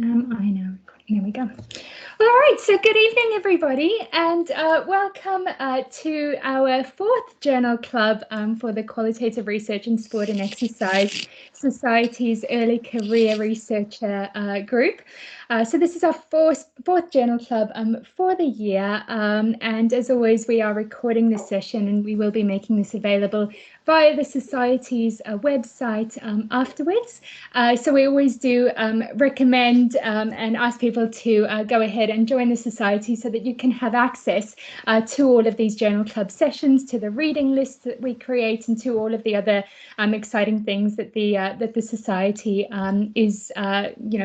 I know. There we go. All right, so good evening, everybody, and welcome to our fourth journal club for the Qualitative Research in Sport and Exercise Society's Early Career Researcher group. So this is our fourth journal club for the year, and as always, we are recording this session and we will be making this available via the Society's website afterwards. So we always do recommend and ask people to go ahead and join the Society so that you can have access to all of these journal club sessions, to the reading lists that we create, and to all of the other exciting things that the Society is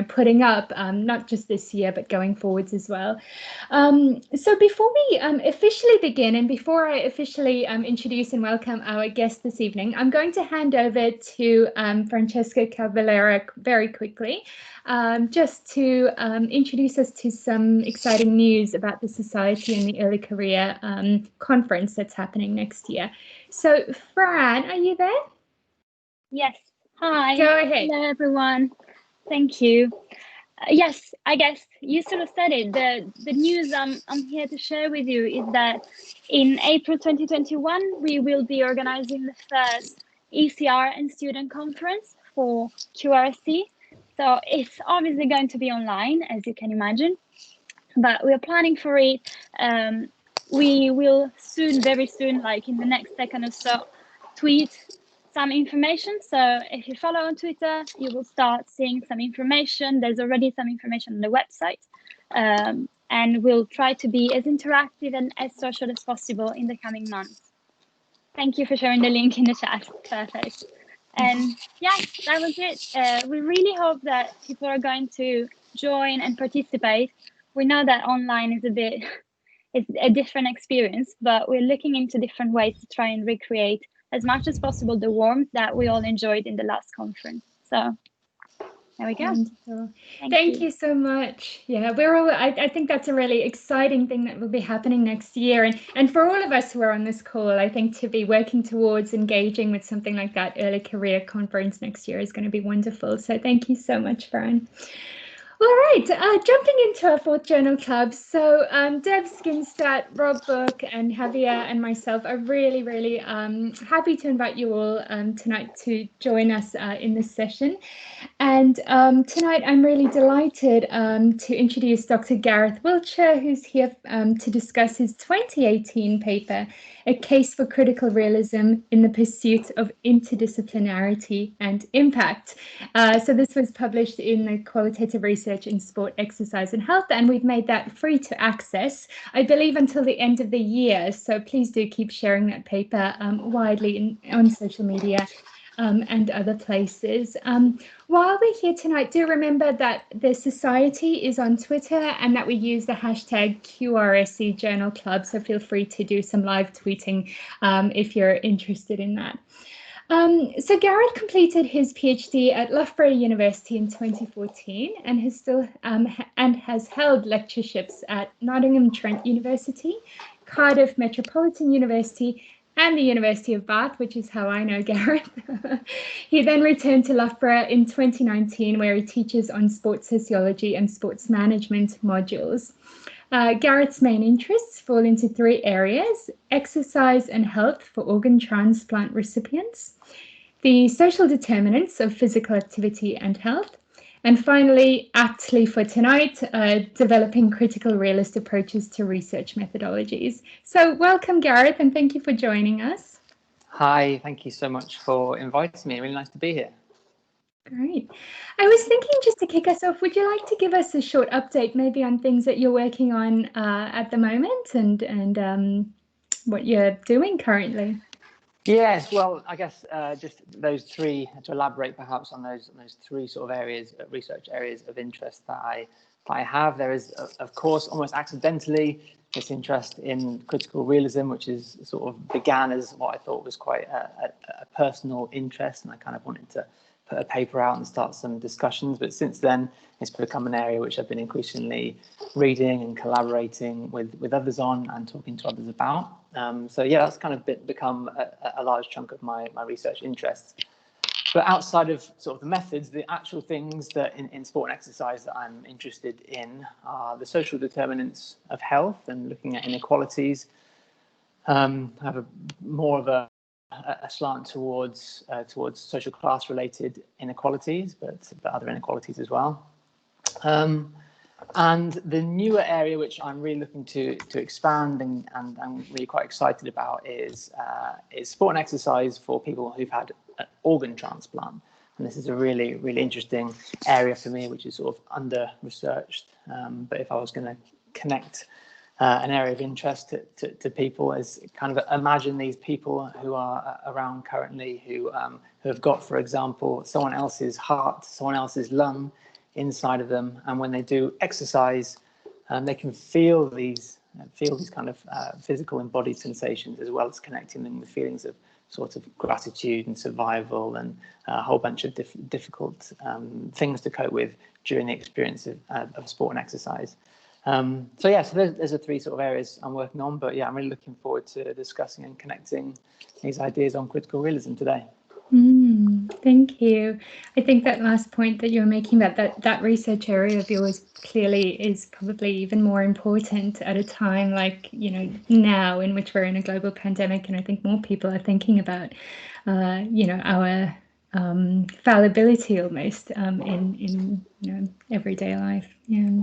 putting up, not just this year but going forwards as well. So before we officially begin, and before I officially introduce and welcome our guest this evening, I'm going to hand over to Francesca Cavallera very quickly, just to introduce us to some exciting news about the Society and the Early Career Conference that's happening next year. So, Fran, are you there? Yes. Hi. Go ahead. Hello, everyone. Thank you. Yes, I guess you sort of said it. The news I'm here to share with you is that in April 2021, we will be organizing the first ECR and student conference for QRSE. So it's obviously going to be online, as you can imagine, but we're planning for it. We will soon, very soon, like in the next second or so, tweet some information. So if you follow on Twitter, you will start seeing some information. There's already some information on the website, and we'll try to be as interactive and as social as possible in the coming months. Thank you for sharing the link in the chat. Perfect. And yeah, that was it. We really hope that people are going to join and participate. We know that online is it's a different experience, but we're looking into different ways to try and recreate as much as possible the warmth that we all enjoyed in the last conference. So there we go. Wonderful. Thank you so much. Yeah, we're all, I think that's a really exciting thing that will be happening next year. And for all of us who are on this call, I think to be working towards engaging with something like that early career conference next year is going to be wonderful. So thank you so much, Fran. All right, jumping into our fourth journal club. So Deb Skinstadt, Rob Book, and Javier and myself are really, really happy to invite you all tonight to join us in this session. And tonight I'm really delighted to introduce Dr. Gareth Wilcher, who's here to discuss his 2018 paper, A Case for Critical Realism in the Pursuit of Interdisciplinarity and Impact. So this was published in the Qualitative Research in Sport, Exercise and Health, and we've made that free to access, I believe, until the end of the year. So please do keep sharing that paper widely on social media and other places. While we're here tonight, do remember that the Society is on Twitter and that we use the hashtag QRSE Journal Club, so feel free to do some live tweeting if you're interested in that. So Gareth completed his PhD at Loughborough University in 2014 and has held lectureships at Nottingham Trent University, Cardiff Metropolitan University, and the University of Bath, which is how I know Gareth. He then returned to Loughborough in 2019, where he teaches on sports sociology and sports management modules. Gareth's main interests fall into three areas: exercise and health for organ transplant recipients, the social determinants of physical activity and health, and finally, aptly for tonight, developing critical realist approaches to research methodologies. So welcome, Gareth, and thank you for joining us. Hi, thank you so much for inviting me. Really nice to be here. Great. I was thinking, just to kick us off, would you like to give us a short update maybe on things that you're working on at the moment and what you're doing currently? Yes, well, I guess just those three, to elaborate perhaps on those three sort of areas, research areas of interest that I have. There is, of course, almost accidentally, this interest in critical realism, which is sort of began as what I thought was quite a personal interest, and I kind of wanted to put a paper out and start some discussions. But since then, it's become an area which I've been increasingly reading and collaborating with others on and talking to others about. So yeah, that's kind of become a large chunk of my research interests. But outside of sort of the methods, the actual things that in sport and exercise that I'm interested in are the social determinants of health and looking at inequalities. I have more of a slant towards social class related inequalities, but other inequalities as well. And the newer area which I'm really looking to expand and I'm really quite excited about is sport and exercise for people who've had an organ transplant. And this is a really, really interesting area for me, which is sort of under-researched. But if I was going to connect an area of interest to people, is kind of imagine these people who are around currently who have got, for example, someone else's heart, someone else's lung inside of them, and when they do exercise, they can feel these kind of physical embodied sensations, as well as connecting them with feelings of sort of gratitude and survival and a whole bunch of difficult things to cope with during the experience of sport and exercise. So there's the three sort of areas I'm working on, but yeah, I'm really looking forward to discussing and connecting these ideas on critical realism today. Thank you. I think that last point that you're making about that research area of yours clearly is probably even more important at a time like, now in which we're in a global pandemic, and I think more people are thinking about, our fallibility almost in everyday life. Yeah.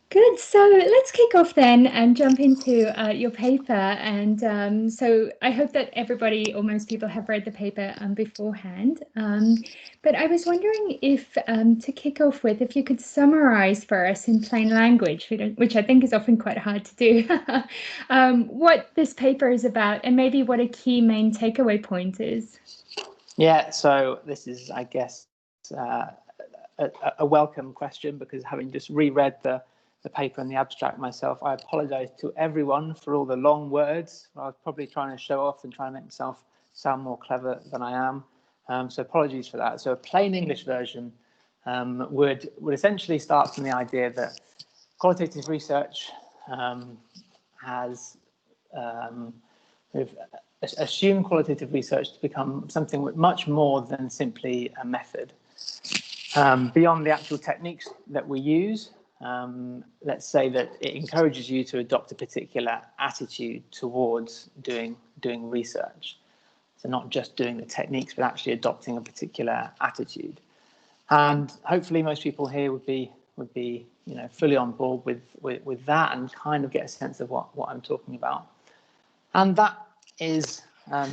Good. So let's kick off then and jump into your paper. And so I hope that everybody or most people have read the paper beforehand. But I was wondering if, to kick off with, if you could summarize for us in plain language, which I think is often quite hard to do, what this paper is about and maybe what a key main takeaway point is. Yeah, so this is, I guess, a welcome question, because having just reread the paper and the abstract myself, I apologize to everyone for all the long words. I was probably trying to show off and trying to make myself sound more clever than I am. So apologies for that. So a plain English version would essentially start from the idea that qualitative research has assumed qualitative research to become something much more than simply a method. Beyond the actual techniques that we use, let's say that it encourages you to adopt a particular attitude towards doing research. So not just doing the techniques, but actually adopting a particular attitude. And hopefully most people here would be fully on board with that and kind of get a sense of what I'm talking about. And that is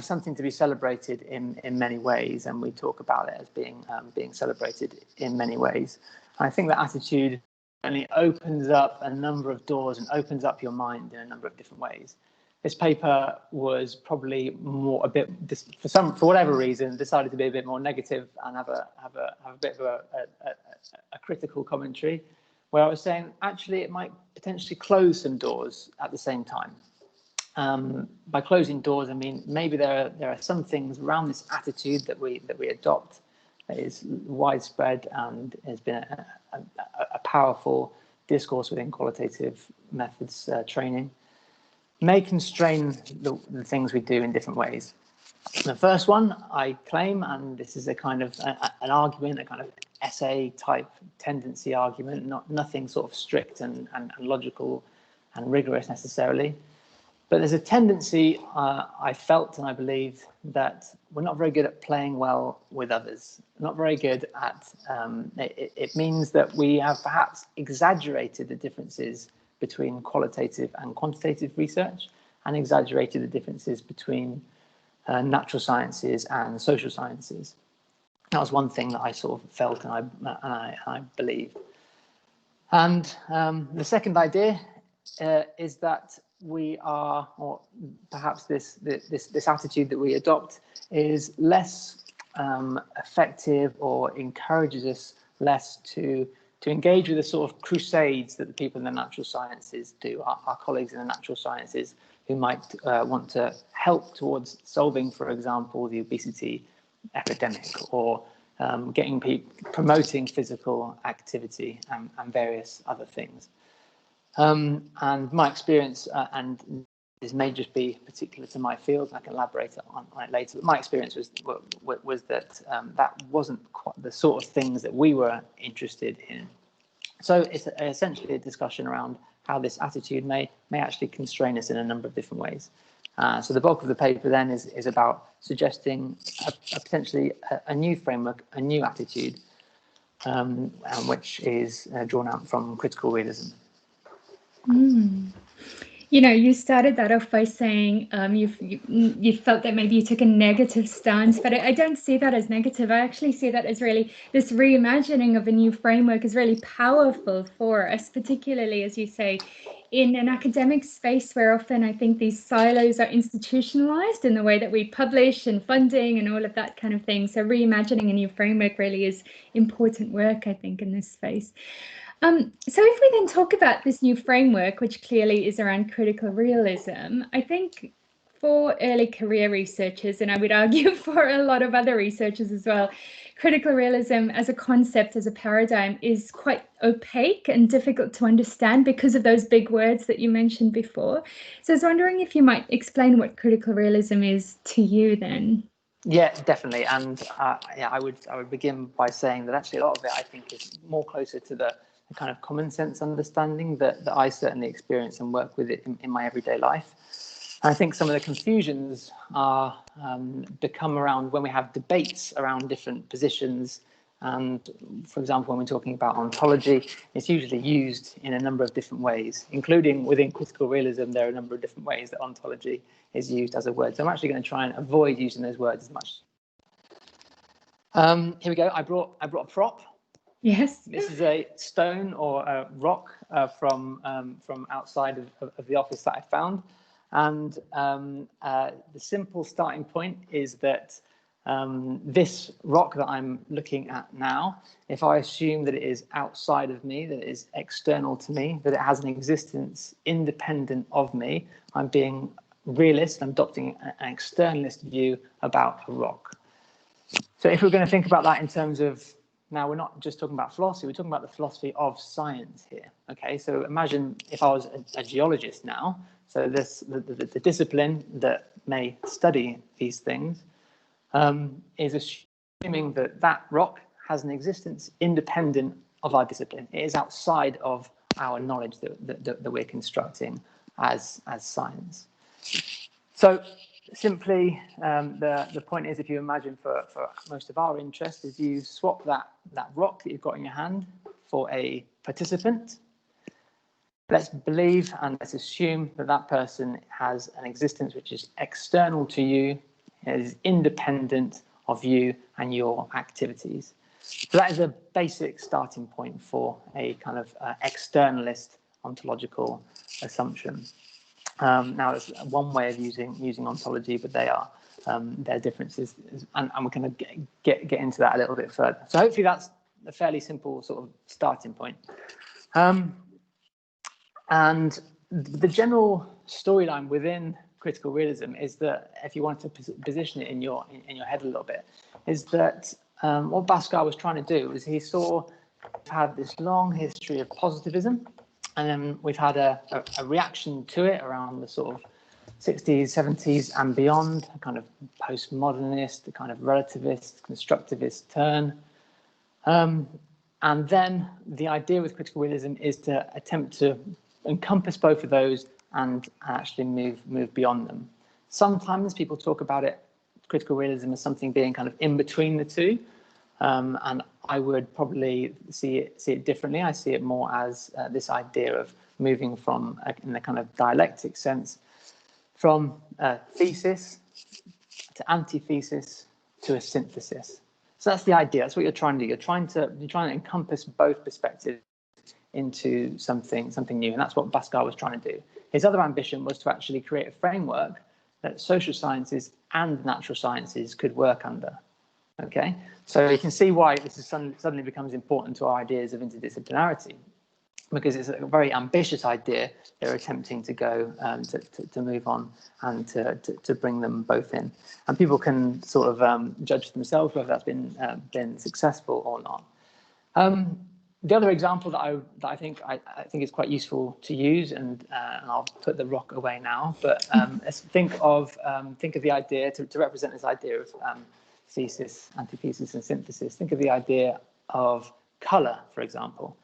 something to be celebrated in many ways, and we talk about it as being celebrated in many ways. And I think that attitude only opens up a number of doors and opens up your mind in a number of different ways. This paper was probably for whatever reason, decided to be a bit more negative and have a bit of a critical commentary, where I was saying actually it might potentially close some doors at the same time. By closing doors, I mean maybe there are some things around this attitude that we adopt that is widespread and has been a powerful discourse within qualitative methods training, may constrain the things we do in different ways. The first one I claim, and this is a kind of an argument, a kind of essay type tendency argument, nothing sort of strict and logical and rigorous necessarily. But there's a tendency, I felt and I believe, that we're not very good at playing well with others. Not very good at, it means that we have perhaps exaggerated the differences between qualitative and quantitative research, and exaggerated the differences between natural sciences and social sciences. That was one thing that I sort of felt and I believed. And the second idea is that we are, or perhaps this attitude that we adopt is less effective or encourages us less to engage with the sort of crusades that the people in the natural sciences do, our colleagues in the natural sciences who might want to help towards solving, for example, the obesity epidemic, or promoting physical activity and various other things. And my experience and may just be particular to my field. I can elaborate on it later. But my experience was that that wasn't quite the sort of things that we were interested in. So it's essentially a discussion around how this attitude may actually constrain us in a number of different ways. So the bulk of the paper then is about suggesting a potentially a new framework, a new attitude, which is drawn out from critical realism. You know, you started that off by saying you felt that maybe you took a negative stance, but I don't see that as negative. I actually see that as really this reimagining of a new framework is really powerful for us, particularly, as you say, in an academic space where often I think these silos are institutionalized in the way that we publish and funding and all of that kind of thing. So reimagining a new framework really is important work, I think, in this space. So if we then talk about this new framework, which clearly is around critical realism, I think for early career researchers, and I would argue for a lot of other researchers as well, critical realism as a concept, as a paradigm, is quite opaque and difficult to understand because of those big words that you mentioned before. So I was wondering if you might explain what critical realism is to you then. Yeah, definitely. And yeah, I would begin by saying that actually a lot of it, I think, is more closer to the kind of common sense understanding that I certainly experience and work with it in my everyday life. And I think some of the confusions are become around when we have debates around different positions. And for example, when we're talking about ontology, it's usually used in a number of different ways, including within critical realism. There are a number of different ways that ontology is used as a word. So I'm actually going to try and avoid using those words as much. Here we go. I brought a prop. Yes. This is a stone or a rock from outside of the office that I found. And the simple starting point is that this rock that I'm looking at now, if I assume that it is outside of me, that it is external to me, that it has an existence independent of me, I'm being realist, I'm adopting an externalist view about a rock. So if we're going to think about that in terms of, now we're not just talking about philosophy, we're talking about the philosophy of science here. Okay, so imagine if I was a geologist now, so the discipline that may study these things is assuming that that rock has an existence independent of our discipline. It is outside of our knowledge that we're constructing as science. So simply, the point is, if you imagine for most of our interest, is you swap that rock that you've got in your hand for a participant. Let's believe and let's assume that that person has an existence which is external to you, is independent of you and your activities. So that is a basic starting point for a kind of externalist ontological assumption. Now, there's one way of using ontology, but there are differences, and we're going to get into that a little bit further. So hopefully that's a fairly simple sort of starting point. And the general storyline within critical realism is that, if you want to position it in your head a little bit, is that what Bhaskar was trying to do was he saw we've had this long history of positivism, and then we've had a reaction to it around the sort of 60s, 70s and beyond, a kind of postmodernist, a kind of relativist, constructivist turn. And then the idea with critical realism is to attempt to encompass both of those and actually move beyond them. Sometimes people talk about it, critical realism, as something being kind of in between the two. And I would probably see it differently. I see it more as this idea of moving from, in a kind of dialectic sense, from a thesis to antithesis to a synthesis. So that's the idea. That's what you're trying to do. You're trying to encompass both perspectives into something new, and that's what Bhaskar was trying to do. His other ambition was to actually create a framework that social sciences and natural sciences could work under. Okay, so you can see why this is suddenly becomes important to our ideas of interdisciplinarity, because it's a very ambitious idea they're attempting to go to move on and to bring them both in, and people can sort of judge themselves whether that's been successful or not. The other example that I think is quite useful to use, and I'll put the rock away now. But let's think of the idea to represent this idea of thesis, antithesis, and synthesis. Think of the idea of color, for example.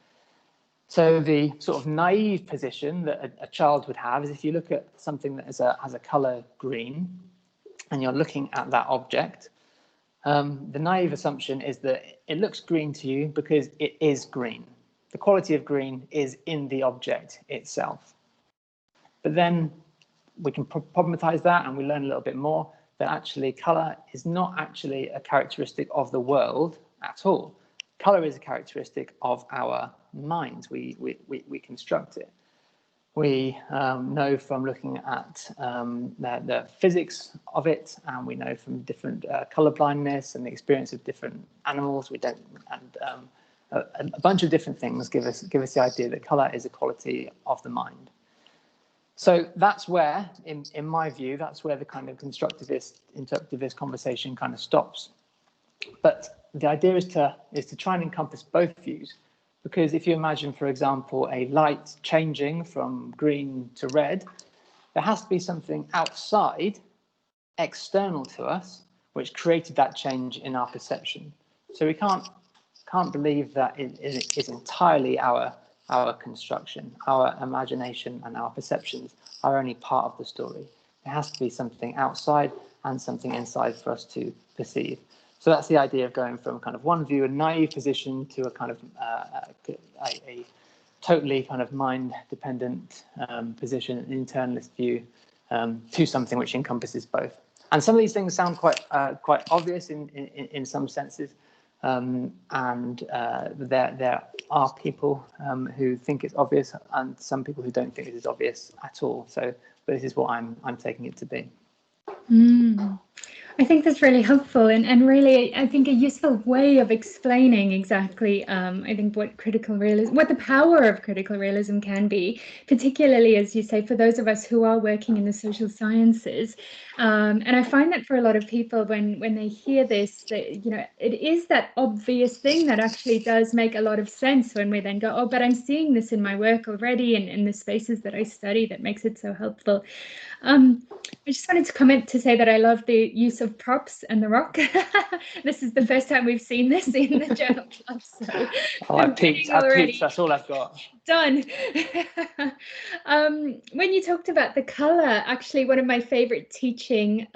So the sort of naive position that a child would have is if you look at something that has a color green, and you're looking at that object. The naive assumption is that it looks green to you because it is green. The quality of green is in the object itself. But then we can problematize that, and we learn a little bit more that actually color is not actually a characteristic of the world at all. Color is a characteristic of our minds. We construct it. We know from looking at the physics of it, and we know from different color blindness and the experience of different animals. A bunch of different things give us the idea that color is a quality of the mind. So that's where, in my view, that's where the kind of constructivist, interpretivist conversation kind of stops. But the idea is to try and encompass both views. Because if you imagine, for example, a light changing from green to red, there has to be something outside, external to us, which created that change in our perception. So we can't believe that it is entirely our construction. Our imagination and our perceptions are only part of the story. There has to be something outside and something inside for us to perceive. So that's the idea of going from kind of one view, a naive position, to a kind of a totally kind of mind-dependent position, an internalist view, to something which encompasses both. And some of these things sound quite obvious in some senses, and there are people who think it's obvious, and some people who don't think it is obvious at all. So, but this is what I'm taking it to be. I think that's really helpful, and really, I think a useful way of explaining exactly, I think what the power of critical realism can be, particularly, as you say, for those of us who are working in the social sciences. And I find that for a lot of people, when they hear this, that, you know, it is that obvious thing that actually does make a lot of sense when we then go, oh, but I'm seeing this in my work already, and in the spaces that I study, that makes it so helpful. I just wanted to comment to say that I love the use of props and the rock. This is the first time we've seen this in the journal club. So I've peaked, that's all I've got. Done. When you talked about the color, actually, one of my favorite teaching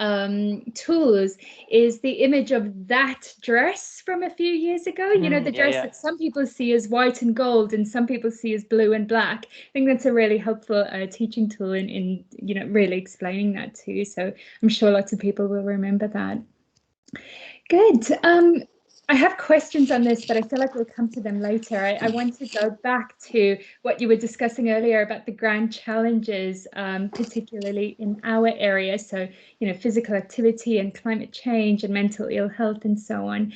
tools is the image of that dress from a few years ago. You know, the dress that some people see as white and gold and some people see as blue and black. I think that's a really helpful teaching tool in you know, really explaining that too. So I'm sure lots of people will remember that. Good. I have questions on this, but I feel like we'll come to them later. I want to go back to what you were discussing earlier about the grand challenges, particularly in our area. So, you know, physical activity and climate change and mental ill health and so on.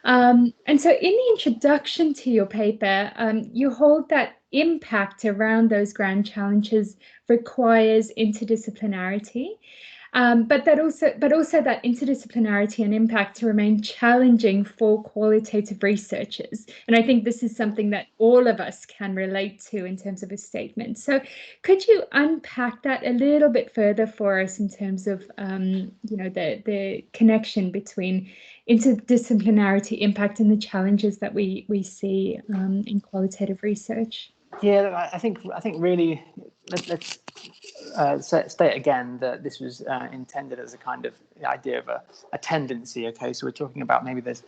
And so in the introduction to your paper, you hold that impact around those grand challenges requires interdisciplinarity. But also that interdisciplinarity and impact to remain challenging for qualitative researchers. And I think this is something that all of us can relate to in terms of a statement. So could you unpack that a little bit further for us in terms of you know, the connection between interdisciplinarity, impact, and the challenges that we see in qualitative research? Yeah, I think really let's state again that this was intended as a kind of idea of a tendency. Okay, so we're talking about maybe there's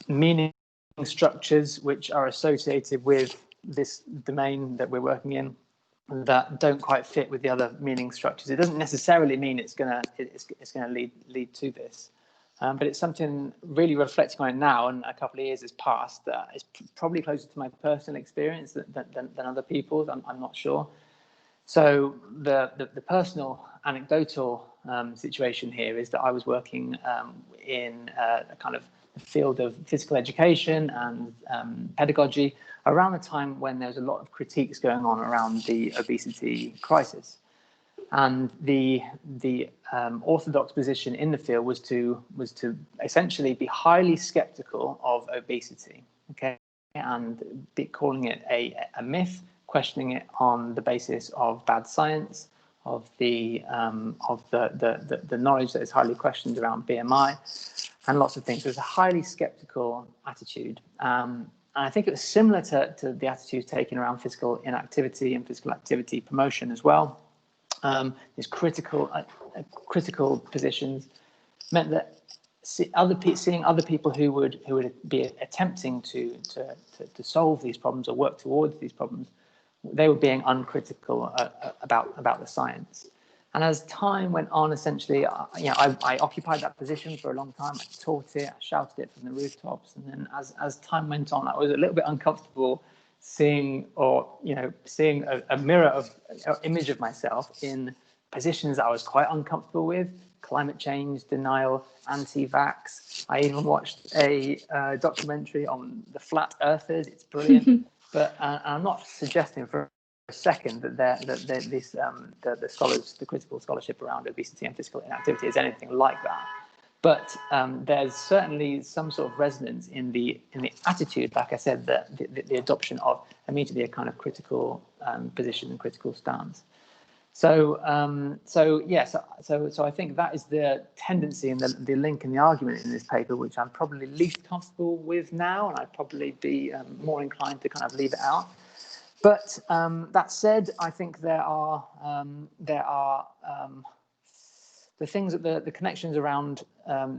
meaning structures which are associated with this domain that we're working in that don't quite fit with the other meaning structures. It doesn't necessarily mean it's gonna lead to this. But it's something really reflecting on it now, and a couple of years has passed, that is probably closer to my personal experience than other people's. I'm not sure. So the personal anecdotal situation here is that I was working in a kind of field of physical education and pedagogy around the time when there was a lot of critiques going on around the obesity crisis. And the orthodox position in the field was to essentially be highly skeptical of obesity. Okay, and calling it a myth, questioning it on the basis of bad science, of the knowledge that is highly questioned around BMI, and lots of things. So it's a highly skeptical attitude. And I think it was similar to the attitudes taken around physical inactivity and physical activity promotion as well. These critical positions meant that seeing other people who would be attempting to solve these problems or work towards these problems, they were being uncritical about the science. And as time went on, essentially, I occupied that position for a long time. I taught it, I shouted it from the rooftops, and then as time went on, I was a little bit uncomfortable seeing a mirror of image of myself in positions that I was quite uncomfortable with: climate change denial, anti-vax. I even watched a documentary on the flat earthers. It's brilliant. But I'm not suggesting for a second that the scholars, the critical scholarship around obesity and physical inactivity is anything like that. But there's certainly some sort of resonance in the attitude, like I said, the adoption of immediately a kind of critical position and critical stance. So I think that is the tendency and the link in the argument in this paper, which I'm probably least comfortable with now, and I'd probably be more inclined to kind of leave it out. But that said, I think there are the things that the connections around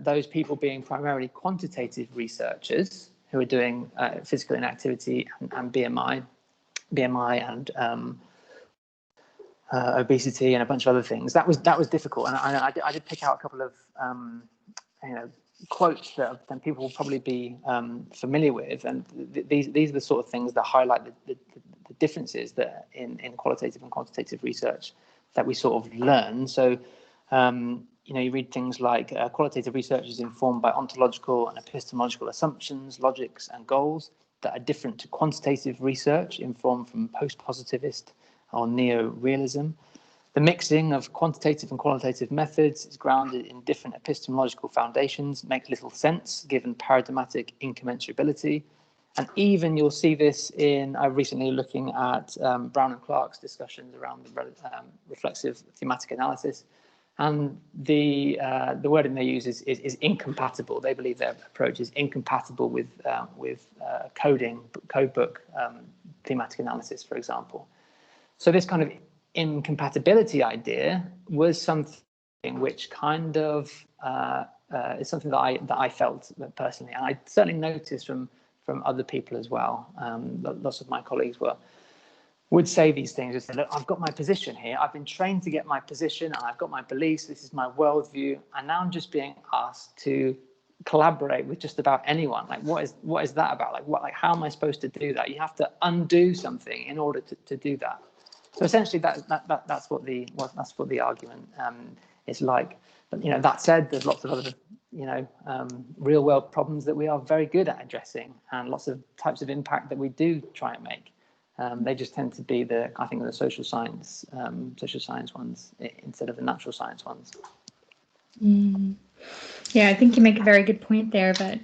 those people being primarily quantitative researchers who are doing physical inactivity and BMI and obesity and a bunch of other things. That was difficult, and I did pick out a couple of quotes that people will probably be familiar with, and these are the sort of things that highlight the differences that in qualitative and quantitative research that we sort of learn. So you read things like qualitative research is informed by ontological and epistemological assumptions, logics, and goals that are different to quantitative research informed from post-positivist or neo-realism. The mixing of quantitative and qualitative methods is grounded in different epistemological foundations, make little sense given paradigmatic incommensurability. And even you'll see this in, I recently looking at Brown and Clark's discussions around the reflexive thematic analysis. And the wording they use is incompatible. They believe their approach is incompatible with codebook thematic analysis, for example. So this kind of incompatibility idea was something which kind of is something that I felt personally, and I certainly noticed from other people as well. Lots of my colleagues would say these things. They say, look, I've got my position here. I've been trained to get my position, and I've got my beliefs. This is my worldview, and now I'm just being asked to collaborate with just about anyone. Like, what is that about? Like how am I supposed to do that? You have to undo something in order to do that. So essentially, that's what the argument is like. But that said, there's lots of other real world problems that we are very good at addressing, and lots of types of impact that we do try and make. They just tend to be the social science ones instead of the natural science ones. Yeah, I think you make a very good point there, but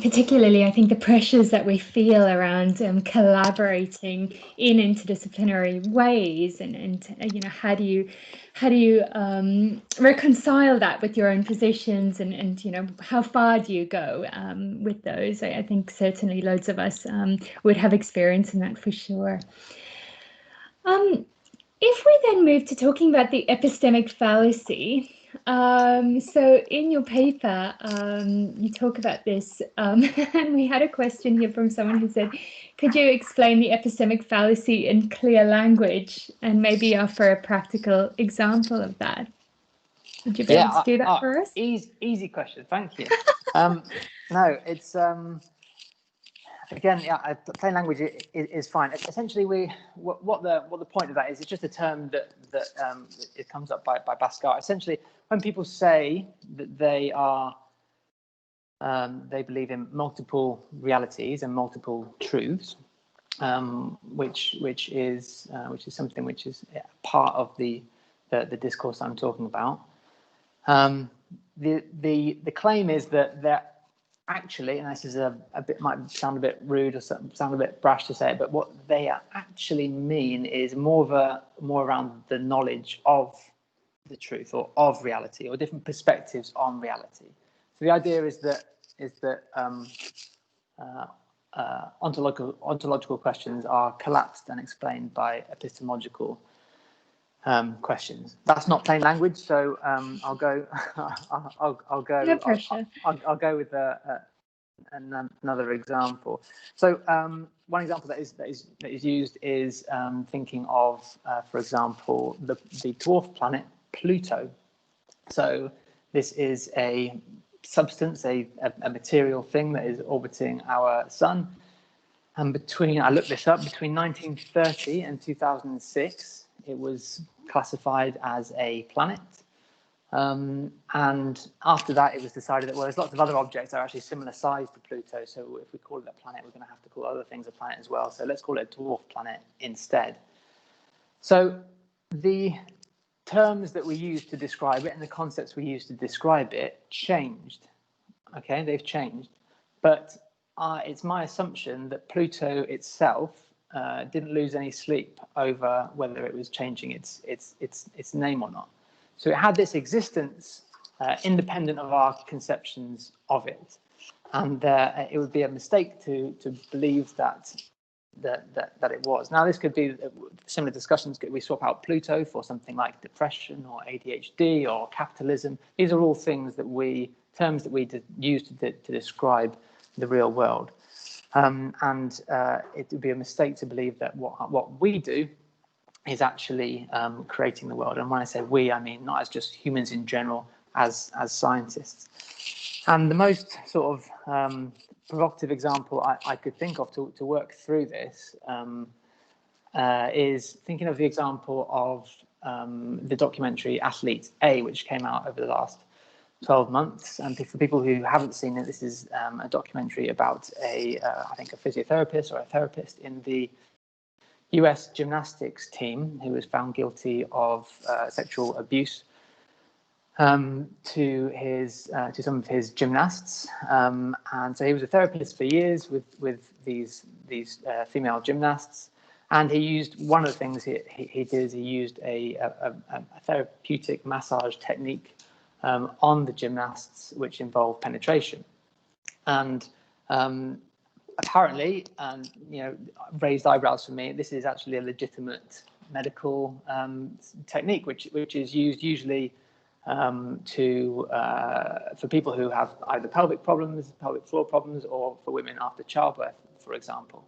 particularly I think the pressures that we feel around collaborating in interdisciplinary ways, and how do you reconcile that with your own positions, and how far do you go with those? I think certainly loads of us would have experience in that for sure. If we then move to talking about the epistemic fallacy. So in your paper, you talk about this, and we had a question here from someone who said, could you explain the epistemic fallacy in clear language and maybe offer a practical example of that? Would you be able to do that for us? Easy question, thank you. No, it's again, plain language is fine. Essentially, what the point of that is, it's just a term that it comes up by Pascal. Essentially, when people say that they believe in multiple realities and multiple truths, which is something which is part of the discourse I'm talking about. The claim is that actually, and this is might sound a bit rude or sound a bit brash to say it, but what they actually mean is more around the knowledge of the truth or of reality, or different perspectives on reality. So the idea is that ontological questions are collapsed and explained by epistemological questions. That's not plain language, so I'll go. I'll go. No pressure. I'll go with another example. So one example that is used is thinking of, for example, the dwarf planet Pluto. So this is a substance, a material thing that is orbiting our sun. And I looked this up, between 1930 and 2006, it was classified as a planet. And after that, it was decided that, well, there's lots of other objects that are actually similar size to Pluto. So if we call it a planet, we're going to have to call other things a planet as well. So let's call it a dwarf planet instead. So the terms that we use to describe it and the concepts we use to describe it changed. Okay, they've changed. But it's my assumption that Pluto itself didn't lose any sleep over whether it was changing its name or not. So it had this existence independent of our conceptions of it, and it would be a mistake to believe that it was. Now, this could be similar discussions. We swap out Pluto for something like depression or ADHD or capitalism. These are all terms that we use to describe the real world, and it would be a mistake to believe that what we do is actually creating the world. And when I say we, I mean not as just humans in general, as scientists. And the most sort of provocative example I could think of to work through this is thinking of the example of the documentary Athlete A, which came out over the last 12 months. And for people who haven't seen it, this is a documentary about I think a physiotherapist or a therapist in the US gymnastics team who was found guilty of sexual abuse to some of his gymnasts, and so he was a therapist for years with these female gymnasts, and he used one of the things he did is he used a therapeutic massage technique on the gymnasts, which involved penetration, and apparently, and raised eyebrows for me, this is actually a legitimate medical technique, which is used usually for people who have either pelvic floor problems, or for women after childbirth, for example.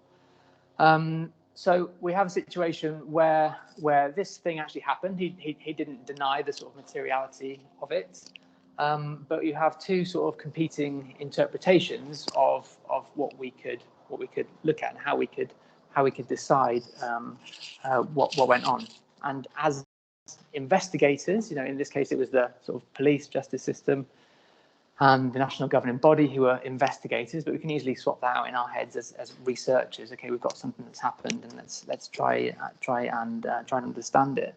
So we have a situation where this thing actually happened. He didn't deny the sort of materiality of it, but you have two sort of competing interpretations of what we could look at and how we could decide what went on. And as investigators, in this case it was the sort of police justice system and the national governing body who are investigators, but we can easily swap that out in our heads as researchers. Okay, we've got something that's happened, and let's try and understand it.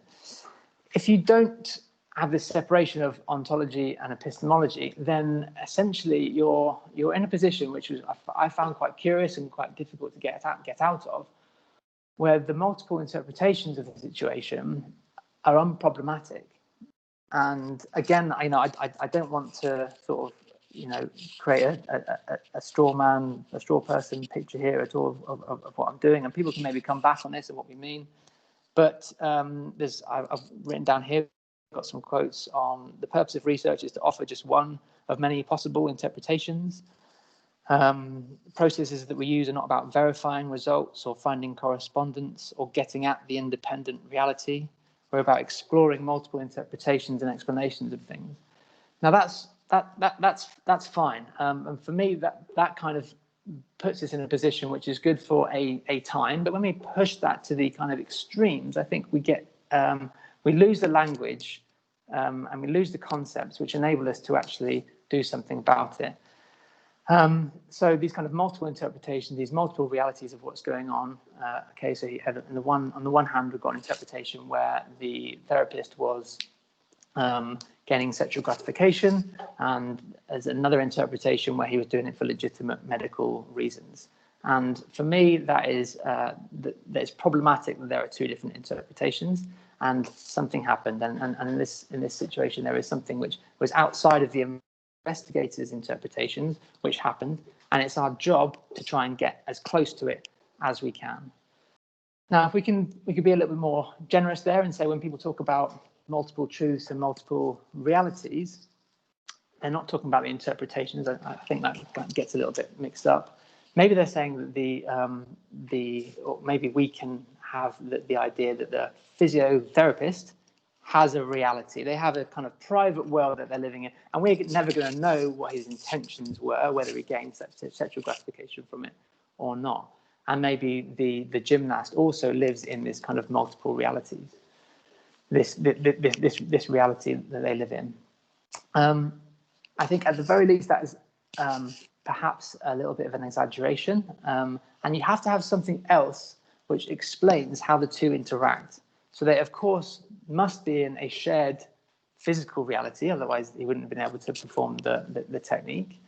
If you don't have this separation of ontology and epistemology, then essentially you're in a position which I found quite curious and quite difficult to get out of, where the multiple interpretations of the situation are unproblematic. And again, I don't want to sort of create a straw person picture here at all of what I'm doing, and people can maybe come back on this and what we mean. But I've written down here, got some quotes on the purpose of research is to offer just one of many possible interpretations. Processes that we use are not about verifying results or finding correspondence or getting at the independent reality. We're about exploring multiple interpretations and explanations of things. Now that's fine, and for me that kind of puts us in a position which is good for a time. But when we push that to the kind of extremes, I think we lose the language and we lose the concepts which enable us to actually do something about it. So these kind of multiple interpretations, these multiple realities of what's going on. Okay, so on the one hand, we've got an interpretation where the therapist was gaining sexual gratification, and there's another interpretation where he was doing it for legitimate medical reasons. And for me, that is that it's problematic that there are two different interpretations, and something happened. And in this situation, there is something which was outside of the investigators' interpretations, which happened, and it's our job to try and get as close to it as we can. Now, if we could be a little bit more generous there and say when people talk about multiple truths and multiple realities, they're not talking about the interpretations. I think that gets a little bit mixed up. Maybe they're saying that or maybe we can have the idea that the physiotherapist has a reality. They have a kind of private world that they're living in, and we're never going to know what his intentions were, whether he gained sexual gratification from it or not. And maybe the gymnast also lives in this kind of multiple realities, this reality that they live in. I think at the very least that is perhaps a little bit of an exaggeration, and you have to have something else which explains how the two interact. So they, of course, must be in a shared physical reality, otherwise he wouldn't have been able to perform the technique.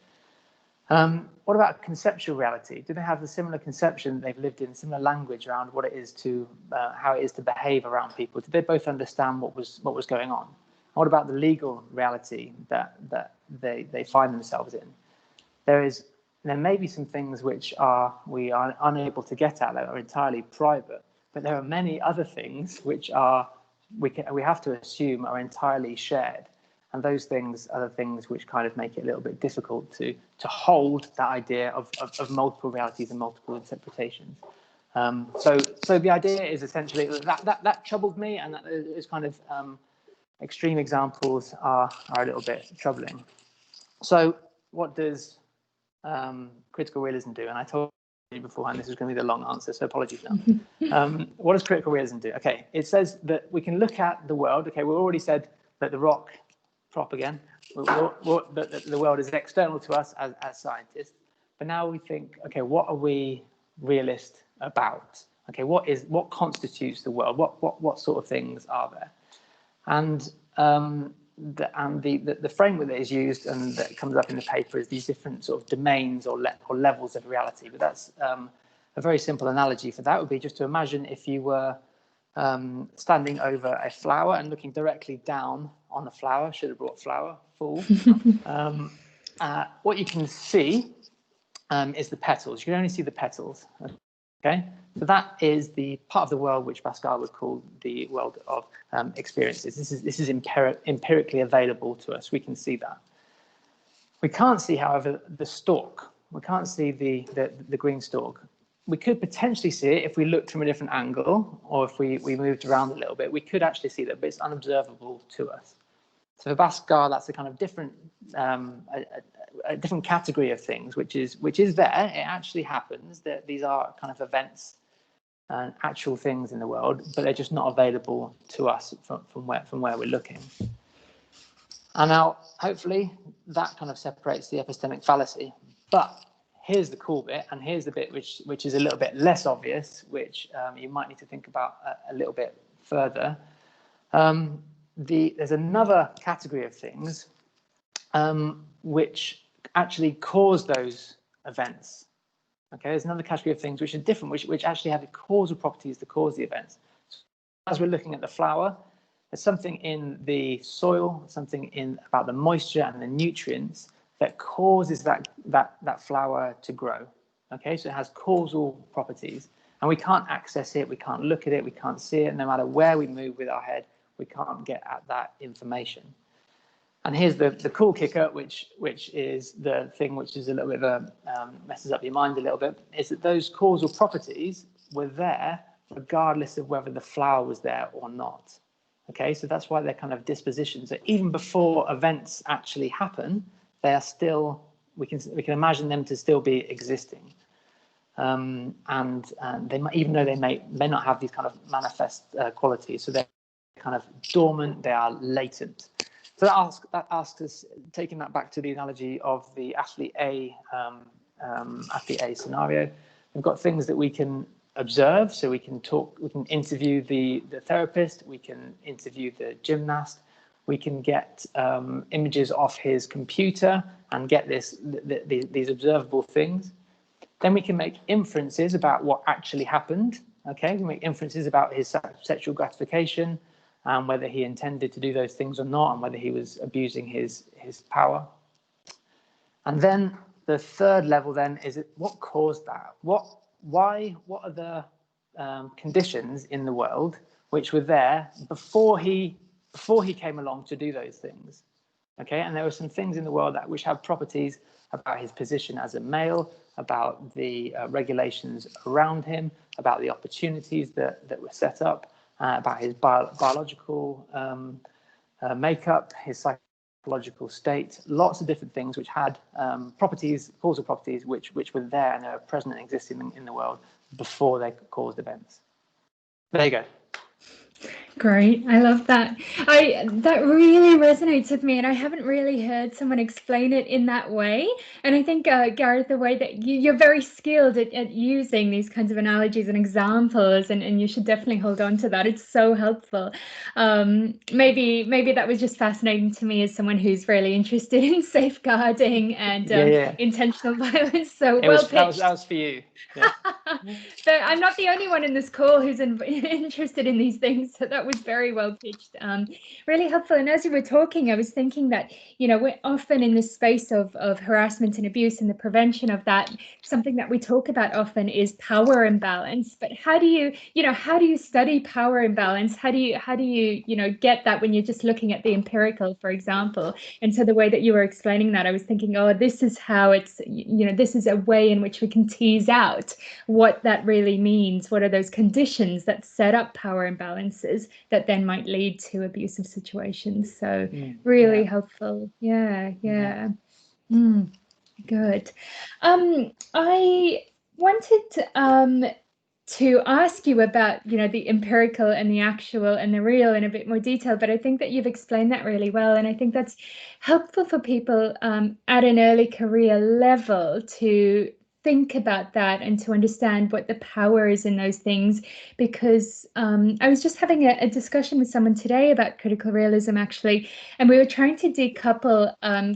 What about conceptual reality? Do they have the similar conception? They've lived in similar language around what it is to, how it is to behave around people. Did they both understand what was going on? What about the legal reality that they find themselves in? There may be some things which we are unable to get at that are entirely private, but there are many other things which we have to assume are entirely shared. And those things are the things which kind of make it a little bit difficult to hold that idea of multiple realities and multiple interpretations. So the idea is essentially that troubled me, and that is kind of extreme examples are a little bit troubling. So what does critical realism do? And I told you beforehand this is going to be the long answer, so apologies now. What does critical realism do? Okay, it says that we can look at the world. Okay, we already said that the rock prop again. The world is external to us as scientists, but now we think, okay, what are we realist about? Okay, what constitutes the world? What sort of things are there? And the framework that is used and that comes up in the paper is these different sort of domains or levels of reality. But that's a very simple analogy for that would be just to imagine if you were standing over a flower and looking directly down on the flower. Should have brought flower, fool. What you can see is the petals. You can only see the petals. Okay, so that is the part of the world which Pascal would call the world of experiences. This is empirically available to us. We can see that. We can't see, however, the stalk. We can't see the green stalk. We could potentially see it if we looked from a different angle, or if we moved around a little bit. We could actually see that, but it's unobservable to us. So for Pascal, that's a kind of different, a different category of things, which is there. It actually happens that these are kind of events and actual things in the world, but they're just not available to us from where we're looking. And now, hopefully, that kind of separates the epistemic fallacy. But here's the cool bit, and here's the bit which is a little bit less obvious, which you might need to think about a little bit further. There's another category of things which actually cause those events. Okay, there's another category of things which are different, which actually have the causal properties to cause the events. So as we're looking at the flower, there's something in the soil, something about the moisture and the nutrients that causes that flower to grow. Okay, so it has causal properties, and we can't access it, we can't look at it, we can't see it. No matter where we move with our head, we can't get at that information. And here's the cool kicker, which is the thing which is a little bit of messes up your mind a little bit, is that those causal properties were there regardless of whether the flower was there or not. Okay, so that's why they're kind of dispositions. So even before events actually happen, they are still, we can imagine them to still be existing. And they might, even though they may not have these kind of manifest qualities, so they're kind of dormant, they are latent. So that asks us, taking that back to the analogy of the athlete A scenario, we've got things that we can observe, so we can talk, we can interview the therapist, we can interview the gymnast, we can get images off his computer and get these observable things. Then we can make inferences about what actually happened. Okay, we make inferences about his sexual gratification and whether he intended to do those things or not, and whether he was abusing his power. And then the third level then is what caused that? What are the conditions in the world which were there before he came along to do those things? Okay, and there were some things in the world which have properties about his position as a male, about the regulations around him, about the opportunities that were set up, about his biological makeup, his psychological state, lots of different things which had properties, causal properties, which were there and they were present and existing in the world before they caused events. There you go. Great, I love that. That really resonates with me, and I haven't really heard someone explain it in that way. And I think, Gareth, the way that you're very skilled at using these kinds of analogies and examples, and you should definitely hold on to that. It's so helpful. Maybe that was just fascinating to me as someone who's really interested in safeguarding and intentional violence. So well pitched. That was for you. Yeah. But I'm not the only one in this call who's interested in these things, so that was very well pitched. Really helpful. And as you were talking, I was thinking that, we're often in this space of harassment and abuse and the prevention of that. Something that we talk about often is power imbalance. But how do you study power imbalance? How do you get that when you're just looking at the empirical, for example? And so the way that you were explaining that, I was thinking, oh, this is how it's, this is a way in which we can tease out what that really means. What are those conditions that set up power imbalances that then might lead to abusive situations? So really helpful. Yeah. Good. I wanted to ask you about, the empirical and the actual and the real in a bit more detail, but I think that you've explained that really well. And I think that's helpful for people at an early career level to think about that and to understand what the power is in those things, because I was just having a discussion with someone today about critical realism, actually, and we were trying to decouple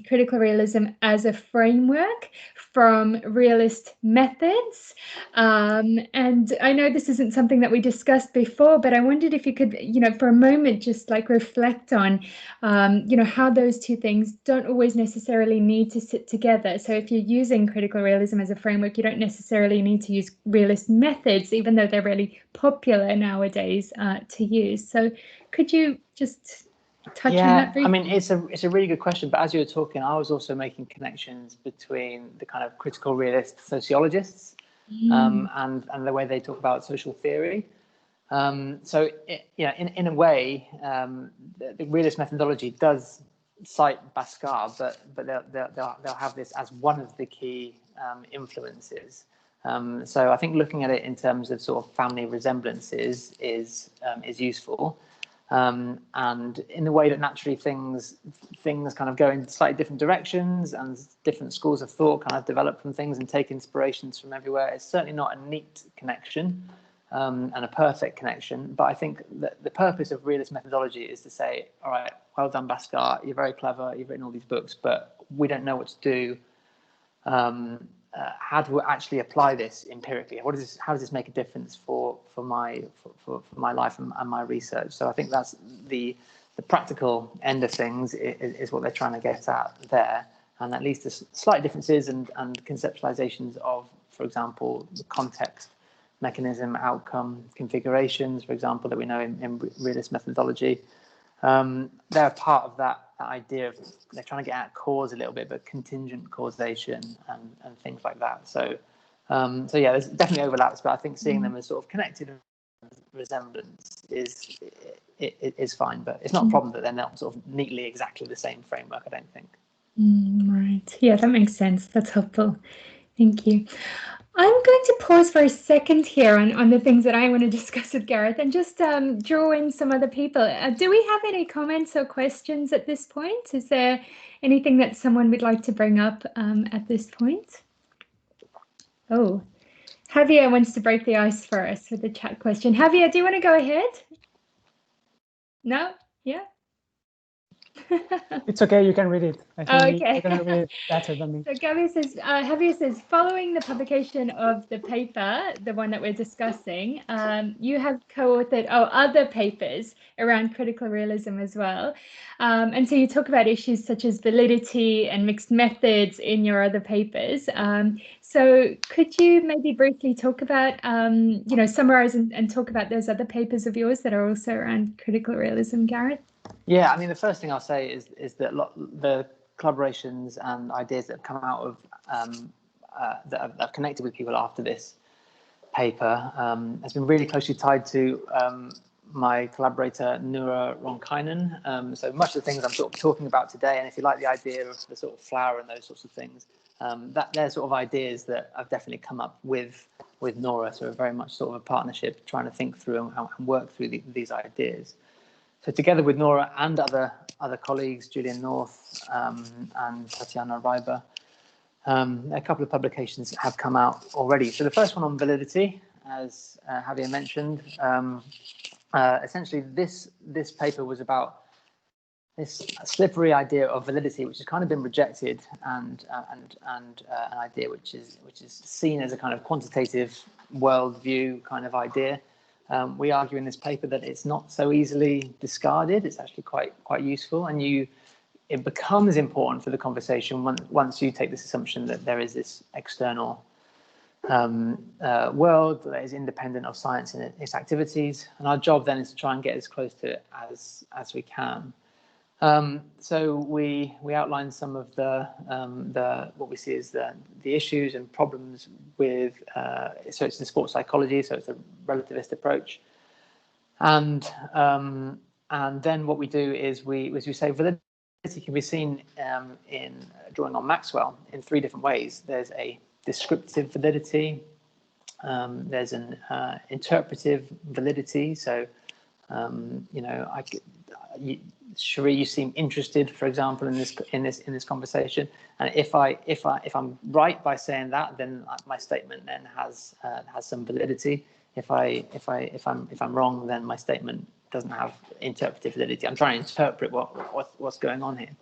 critical realism as a framework from realist methods. And I know this isn't something that we discussed before, but I wondered if you could, for a moment, just like reflect on, how those two things don't always necessarily need to sit together. So if you're using critical realism as a framework, you don't necessarily need to use realist methods, even though they're really popular nowadays to use. So could you just touch on that briefly? I mean, it's a really good question, but as you were talking, I was also making connections between the kind of critical realist sociologists and the way they talk about social theory. So in a way, the realist methodology does cite Bhaskar, but they'll have this as one of the key influences. So I think looking at it in terms of sort of family resemblances is useful. And in the way that naturally things kind of go in slightly different directions and different schools of thought kind of develop from things and take inspirations from everywhere. It's certainly not a neat connection and a perfect connection, but I think that the purpose of realist methodology is to say, all right, well done, Bhaskar, you're very clever, you've written all these books, but we don't know what to do. How do we actually apply this empirically? How does this make a difference for my life and my research? So I think that's the practical end of things is what they're trying to get at there, and at least there's slight differences and conceptualizations of, for example, the context, mechanism, outcome, configurations, for example, that we know in realist methodology. They're part of that idea of they're trying to get at cause a little bit, but contingent causation and things like that. So yeah, there's definitely overlaps, but I think seeing them as sort of connected resemblance is fine, but it's not a problem that they're not sort of neatly exactly the same framework, I don't think. Right. Yeah, that makes sense. That's helpful. Thank you. I'm going to pause for a second here on the things that I want to discuss with Gareth and just draw in some other people. Do we have any comments or questions at this point? Is there anything that someone would like to bring up at this point? Oh, Javier wants to break the ice for us with the chat question. Javier, do you want to go ahead? No? Yeah? It's okay, you can read it. I think Okay. you're going to read it better than me. So Javier says, following the publication of the paper, the one that we're discussing, you have co-authored other papers around critical realism as well. And so you talk about issues such as validity and mixed methods in your other papers. So could you maybe briefly talk about, summarize and talk about those other papers of yours that are also around critical realism, Gareth? Yeah, I mean, the first thing I'll say is that the collaborations and ideas that have come out of that I've connected with people after this paper has been really closely tied to my collaborator Noora Ronkainen. So much of the things I'm sort of talking about today, and if you like the idea of the sort of flower and those sorts of things, that they're sort of ideas that I've definitely come up with Noora. So we're very much sort of a partnership, trying to think through and work through these ideas. So together with Noora and other colleagues, Julian North and Tatiana Reiber, a couple of publications have come out already. So the first one on validity, as Javier mentioned, essentially this paper was about this slippery idea of validity, which has kind of been rejected, and an idea which is seen as a kind of quantitative worldview kind of idea. We argue in this paper that it's not so easily discarded. It's actually quite useful, and it becomes important for the conversation once you take this assumption that there is this external world that is independent of science and its activities, and our job then is to try and get as close to it as we can. So we outline some of the what we see as the issues and problems with so it's in sports psychology, so it's a relativist approach, and then what we do is we say validity can be seen in drawing on Maxwell in three different ways. There's a descriptive validity, there's an interpretive validity. So Cherie, you seem interested, for example, in this conversation, and if I'm right by saying that, then my statement then has some validity. If I'm wrong, then my statement doesn't have interpretive validity. I'm trying to interpret what's going on here.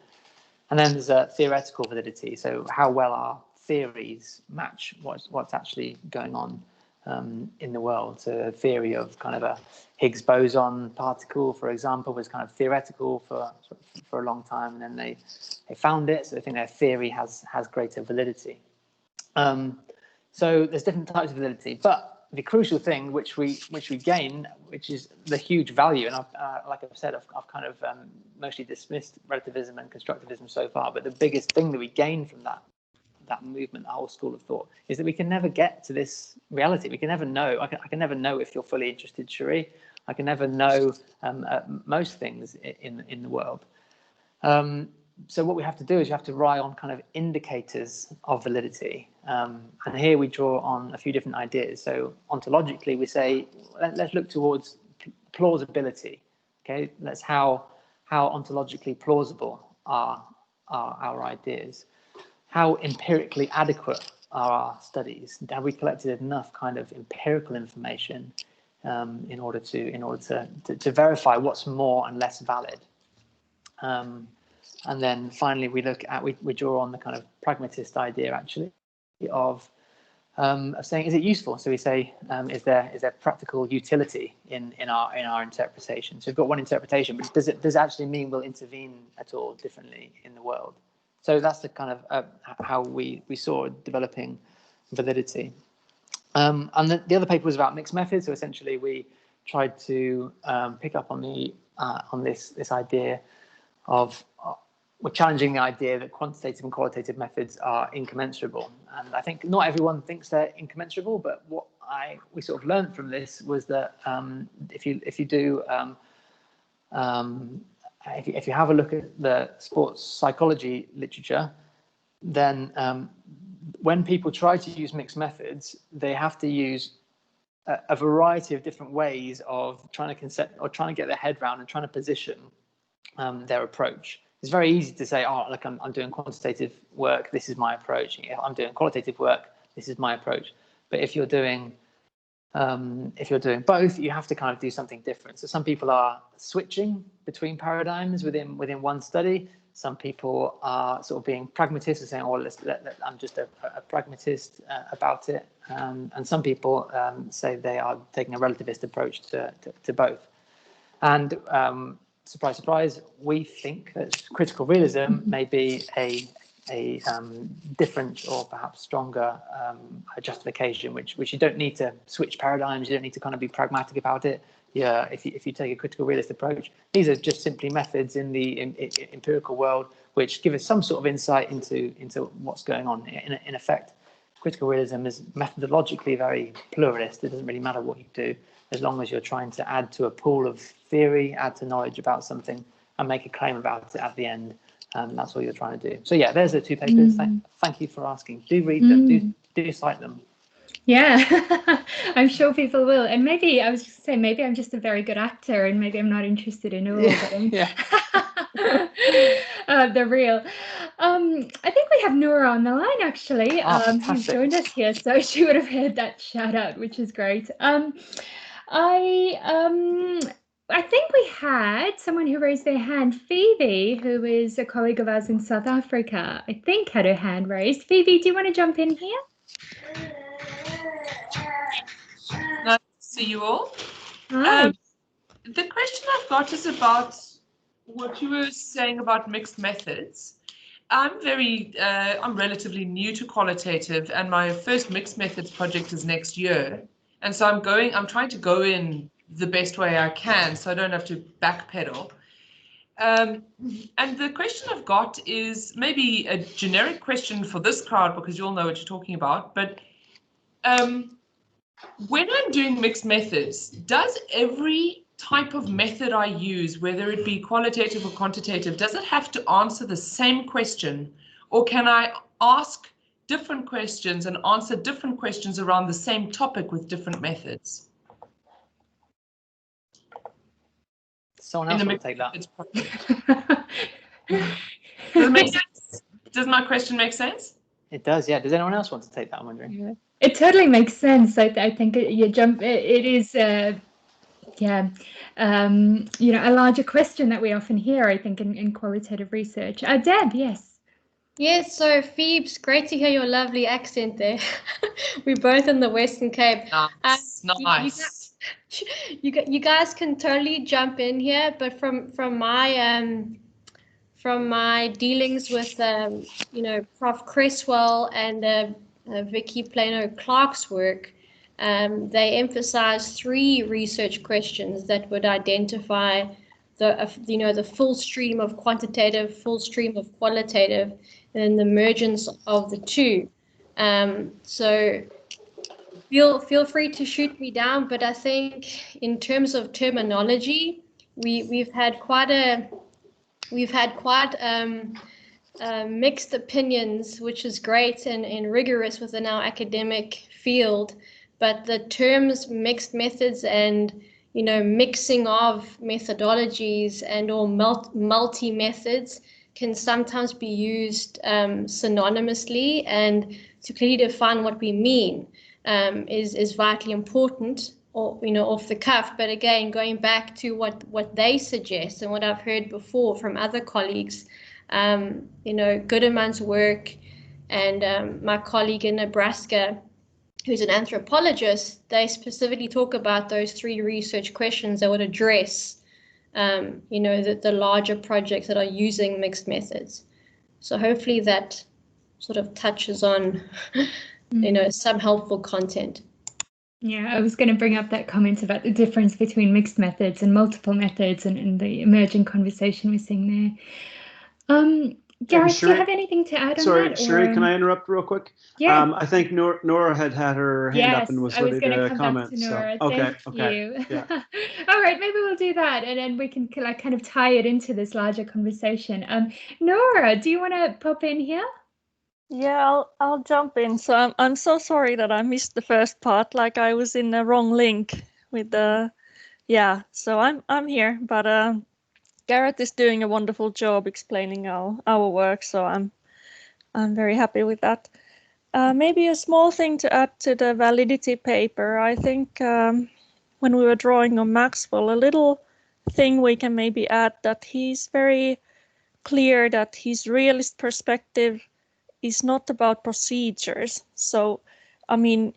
And then there's a theoretical validity. So how well our theories match what's actually going on in the world. So a theory of kind of a Higgs boson particle, for example, was kind of theoretical for a long time, and then they found it, so they think their theory has greater validity. So there's different types of validity, but the crucial thing which we gain, which is the huge value, and like I've said, I've kind of mostly dismissed relativism and constructivism so far, but the biggest thing that we gain from that movement, the whole school of thought, is that we can never get to this reality. We can never know. I can never know if you're fully interested, Cherie. I can never know most things in the world. So what we have to do is you have to rely on kind of indicators of validity. And here we draw on a few different ideas. So ontologically, we say, let's look towards plausibility. Okay, that's how ontologically plausible are our ideas. How empirically adequate are our studies? Have we collected enough kind of empirical information in order to verify what's more and less valid? And then finally, we draw on the kind of pragmatist idea actually of saying, is it useful? So we say, is there practical utility in our interpretation? So we've got one interpretation, but does it actually mean we'll intervene at all differently in the world? So that's the kind of how we saw developing validity. And the other paper was about mixed methods. So essentially, we tried to pick up on this idea of we're challenging the idea that quantitative and qualitative methods are incommensurable. And I think not everyone thinks they're incommensurable, but what we sort of learned from this was that if you have a look at the sports psychology literature, then when people try to use mixed methods, they have to use a variety of different ways of trying to get their head around and trying to position their approach. It's very easy to say, oh, look, I'm doing quantitative work, this is my approach. I'm doing qualitative work, this is my approach. But if you're doing If you're doing both, you have to kind of do something different. So some people are switching between paradigms within one study. Some people are sort of being pragmatists and saying, "Oh, I'm just a pragmatist about it." And some people say they are taking a relativist approach to both. And surprise, surprise, we think that critical realism may be a different or perhaps stronger justification, which you don't need to switch paradigms. You don't need to kind of be pragmatic about it. Yeah, if you take a critical realist approach, these are just simply methods in the empirical world which give us some sort of insight into what's going on. In effect, critical realism is methodologically very pluralist. It doesn't really matter what you do, as long as you're trying to add to a pool of theory, add to knowledge about something, and make a claim about it at the end. That's what you're trying to do. So yeah, there's the two papers. Thank you for asking. Do read them. Do cite them. Yeah, I'm sure people will. And maybe I was just saying, maybe I'm just a very good actor, and maybe I'm not interested in all. Yeah. The real. I think we have Nora on the line actually, who's joined us here, so she would have heard that shout out, which is great. I think we had someone who raised their hand. Phoebe, who is a colleague of ours in South Africa, I think had her hand raised. Phoebe, do you want to jump in here? Nice to see you all. Hi. The question I've got is about what you were saying about mixed methods. I'm relatively new to qualitative, and my first mixed methods project is next year. And so I'm trying to go in the best way I can so I don't have to backpedal. And the question I've got is maybe a generic question for this crowd, because you all know what you're talking about, but when I'm doing mixed methods, does every type of method I use, whether it be qualitative or quantitative, does it have to answer the same question, or can I ask different questions and answer different questions around the same topic with different methods? Someone else will take that. Does it make sense? Does my question make sense? It does, yeah. Does anyone else want to take that? I'm wondering. Yeah. It totally makes sense. I think it is a larger question that we often hear, I think, in qualitative research. Deb, yes. Yes, so Phoebes, great to hear your lovely accent there. We're both in the Western Cape. Nice. You guys can totally jump in here, but from my dealings with Prof. Cresswell and Vicky Plano-Clark's work, they emphasize 3 research questions that would identify the full stream of quantitative, full stream of qualitative, and the emergence of the 2. So feel free to shoot me down, but I think in terms of terminology, we've had quite mixed opinions, which is great and rigorous within our academic field. But the terms mixed methods and mixing of methodologies and or multi methods can sometimes be used synonymously, and to clearly define what we mean is vitally important, or off the cuff. But again, going back to what they suggest and what I've heard before from other colleagues, Gooderman's work and my colleague in Nebraska, who's an anthropologist, they specifically talk about those 3 research questions that would address the larger projects that are using mixed methods. So hopefully that sort of touches on some helpful content. Yeah, I was going to bring up that comment about the difference between mixed methods and multiple methods and the emerging conversation we're seeing there. Gareth, do you have anything to add on that? Sorry, Sherry, can I interrupt real quick? Yeah. I think Nora had her hand up and was ready to comment. Back to Nora. So, Thank you. Yeah. All right, maybe we'll do that, and then we can kind of tie it into this larger conversation. Nora, do you want to pop in here? Yeah, I'll jump in. So I'm so sorry that I missed the first part. Like I was in the wrong link with the So I'm here, but Gareth is doing a wonderful job explaining our work. So I'm very happy with that. Maybe a small thing to add to the validity paper. I think when we were drawing on Maxwell, a little thing we can maybe add that he's very clear that his realist perspective is not about procedures. So, I mean,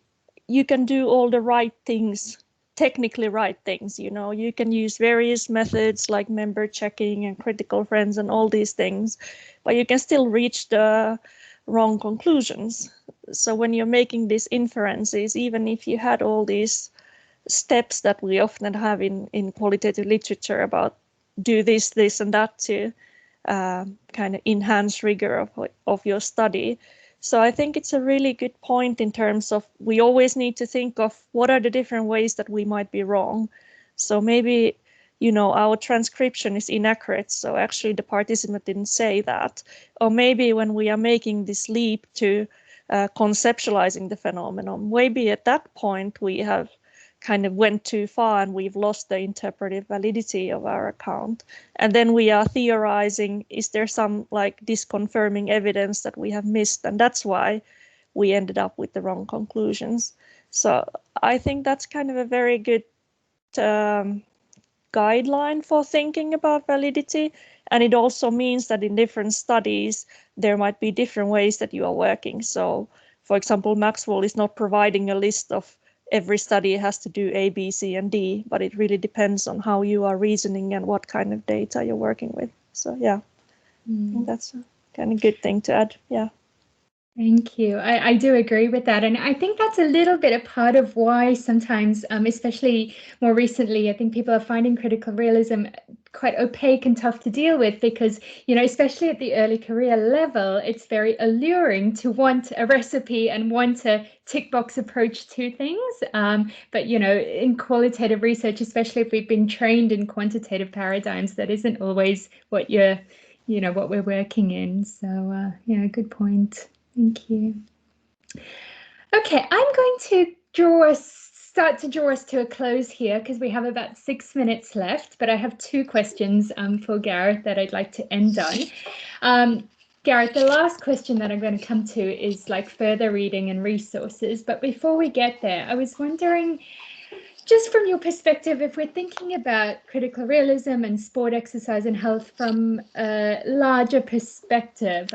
you can do all the right things, technically right things, you know, you can use various methods like member checking and critical friends and all these things, but you can still reach the wrong conclusions. So when you're making these inferences, even if you had all these steps that we often have in qualitative literature about do this, this, and that to kind of enhance rigor of your study. So I think it's a really good point in terms of we always need to think of what are the different ways that we might be wrong. So maybe, you know, our transcription is inaccurate, so actually the participant didn't say that. Or maybe when we are making this leap to conceptualizing the phenomenon, maybe at that point we have kind of went too far and we've lost the interpretive validity of our account. And then we are theorizing, is there some like disconfirming evidence that we have missed? And that's why we ended up with the wrong conclusions. So I think that's kind of a very good guideline for thinking about validity. And it also means that in different studies, there might be different ways that you are working. So for example, Maxwell is not providing a list of every study has to do A, B, C, and D, but it really depends on how you are reasoning and what kind of data you're working with. So yeah, I think that's a kind of good thing to add. Yeah. Thank you. I do agree with that. And I think that's a little bit a part of why sometimes, especially more recently, I think people are finding critical realism quite opaque and tough to deal with because, you know, especially at the early career level, it's very alluring to want a recipe and want a tick box approach to things. But, you know, in qualitative research, especially if we've been trained in quantitative paradigms, that isn't always what what we're working in. So, yeah, good point. Thank you. Okay, I'm going to start to draw us to a close here because we have about 6 minutes left, but I have 2 questions for Gareth that I'd like to end on. Gareth, the last question that I'm going to come to is like further reading and resources. But before we get there, I was wondering, just from your perspective, if we're thinking about critical realism and sport, exercise and health from a larger perspective,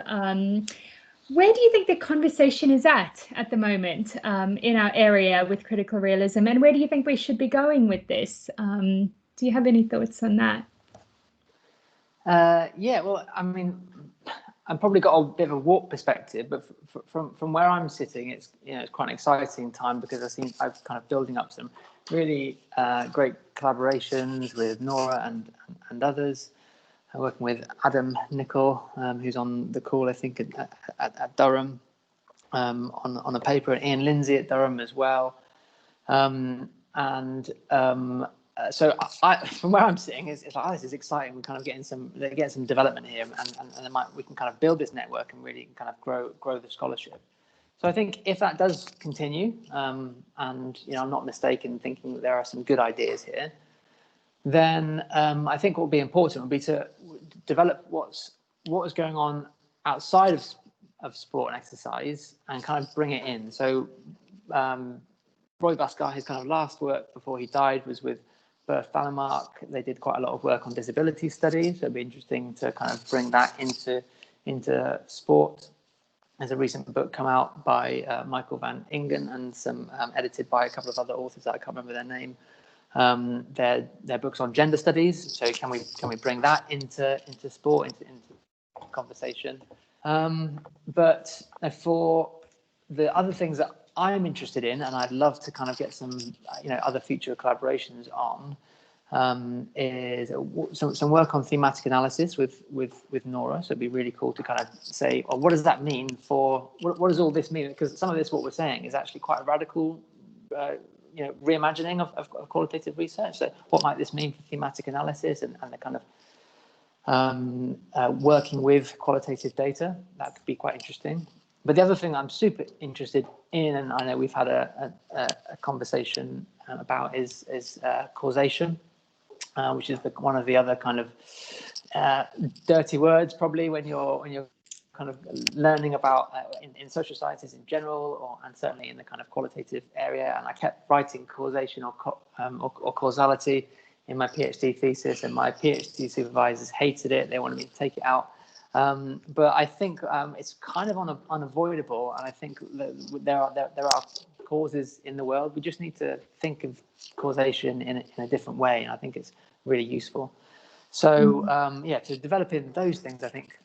where do you think the conversation is at the moment in our area with critical realism, and where do you think we should be going with this? Do you have any thoughts on that? Yeah, well, I mean, I've probably got a bit of a warped perspective, but from where I'm sitting, it's it's quite an exciting time because I'm kind of building up some really great collaborations with Nora and others. I'm working with Adam Nicol, who's on the call, I think, at Durham, on a paper, and Ian Lindsay at Durham as well. So from where I'm sitting, it's like, this is exciting. We're kind of getting some development here, and we can kind of build this network and really kind of grow the scholarship. So I think if that does continue, and I'm not mistaken thinking that there are some good ideas here, then I think what would be important would be to develop what is going on outside of sport and exercise and kind of bring it in. So Roy Bascar, his kind of last work before he died was with Berth Fallemark. They did quite a lot of work on disability studies, so it'd be interesting to kind of bring that into sport. There's a recent book come out by Michael van Ingen and some edited by a couple of other authors that I can't remember their name. Their books on gender studies. So can we bring that into sport, into conversation? But for the other things that I'm interested in, and I'd love to kind of get some other future collaborations on, is some work on thematic analysis with Nora. So it'd be really cool to kind of say, well, what does that mean for what does all this mean? Because some of this, what we're saying, is actually quite a radical reimagining of qualitative research. So what might this mean for thematic analysis and the kind of working with qualitative data? That could be quite interesting. But the other thing I'm super interested in, and I know we've had a conversation about, is causation, which is one of the other kind of dirty words probably when you're kind of learning about in social sciences in general, and certainly in the kind of qualitative area. And I kept writing causation or causality in my PhD thesis, and my PhD supervisors hated it. They wanted me to take it out. But I think it's kind of unavoidable, and I think there are causes in the world. We just need to think of causation in a different way, and I think it's really useful. So yeah, to develop in those things, I think